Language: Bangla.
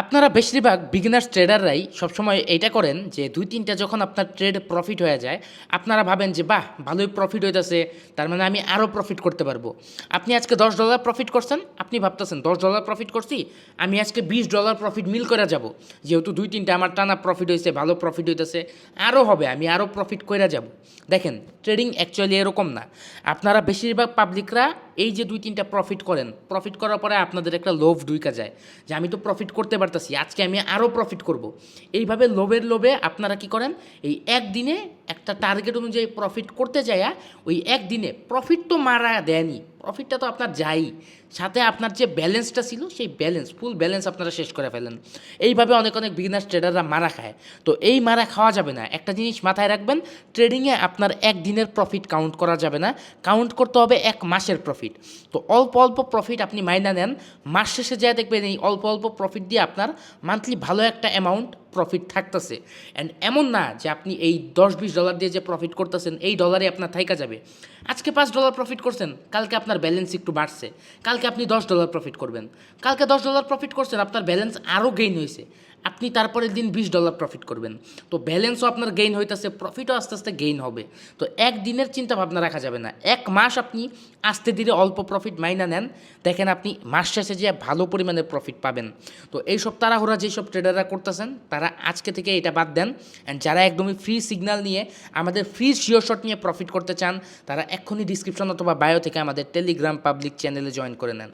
আপনারা বেশিরভাগ বিগিনার্স ট্রেডাররাই সবসময় এইটা করেন যে ২-৩টা যখন আপনার ট্রেড প্রফিট হয়ে যায়, আপনারা ভাবেন যে বাহ! ভালোই প্রফিট হইতাছে, তার মানে আমি আরও প্রফিট করতে পারবো। আপনি আজকে $১০ প্রফিট করছেন, আপনি ভাবতেছেন $১০ প্রফিট করছি, আমি আজকে $২০ প্রফিট মিল করে যাব। যেহেতু ২-৩টা আমার টানা প্রফিট হইছে, ভালো প্রফিট হইতেছে, আরও হবে, আমি আরও প্রফিট কইরা যাব। দেখেন, ট্রেডিং অ্যাকচুয়ালি এরকম না। আপনারা বেশিরভাগ পাবলিকরা এই যে ২-৩টা প্রফিট করেন, প্রফিট করার পরে আপনাদের একটা লোভ ঢুইকা যায় যে আমি তো প্রফিট করতে পারতাছি, আজকে আমি আরও প্রফিট করব। এইভাবে লোভের লোভে আপনারা কি করেন, এই একদিনে একটা টার্গেট অনুযায়ী প্রফিট করতে যায়া ওই একদিনে প্রফিট তো মারা দেয়নি, প্রফিটটা তো আপনার যাই, সাথে আপনার যে ব্যালেন্সটা ছিল সেই ব্যালেন্স, ফুল ব্যালেন্স আপনারা শেষ করে ফেলেন। এইভাবে অনেক অনেক বিগিনার্স ট্রেডাররা মারা খায়। তো এই মারা খাওয়া যাবে না। একটা জিনিস মাথায় রাখবেন, ট্রেডিংয়ে আপনার একদিনের প্রফিট কাউন্ট করা যাবে না, কাউন্ট করতে হবে ১ মাসের প্রফিট। তো অল্প অল্প প্রফিট আপনি মাইনা নেন, মাস শেষে যায় দেখবেন এই অল্প অল্প প্রফিট দিয়ে আপনার মান্থলি ভালো একটা অ্যামাউন্ট প্রফিট থাকতেছে। অ্যান্ড এমন না যে আপনি এই $১০-২০ দিয়ে যে প্রফিট করতেছেন এই ডলারে আপনার থাইকা যাবে। আজকে $৫ প্রফিট করছেন, কালকে আপনার ব্যালেন্স একটু বাড়ছে, কালকে আপনি $১০ প্রফিট করবেন, কালকে $১০ প্রফিট করছেন, আপনার ব্যালেন্স আরও গেইন হয়েছে, আপনি তারপরের দিন $২০ প্রফিট করবেন। তো ব্যালেন্সও আপনার গেইন হইতেছে, প্রফিটও আস্তে আস্তে গেইন হবে। তো একদিনের চিন্তা ভাবনা রাখা যাবে না, ১ মাস আপনি আস্তে ধীরে অল্প প্রফিট মাইনা নেন, দেখেন আপনি মাস শেষে যে ভালো পরিমাণের প্রফিট পাবেন। তো এইসব তাড়াহুড়া যেসব ট্রেডাররা করতেছেন তারা আজকে থেকে এটা বাদ দেন। অ্যান্ড যারা একদমই ফ্রি সিগন্যাল নিয়ে আমাদের ফ্রি শিওর শট নিয়ে প্রফিট করতে চান, তারা এক্ষুনি ডিসক্রিপশন অথবা বায়ো থেকে আমাদের টেলিগ্রাম পাবলিক চ্যানেলে জয়েন করে নেন।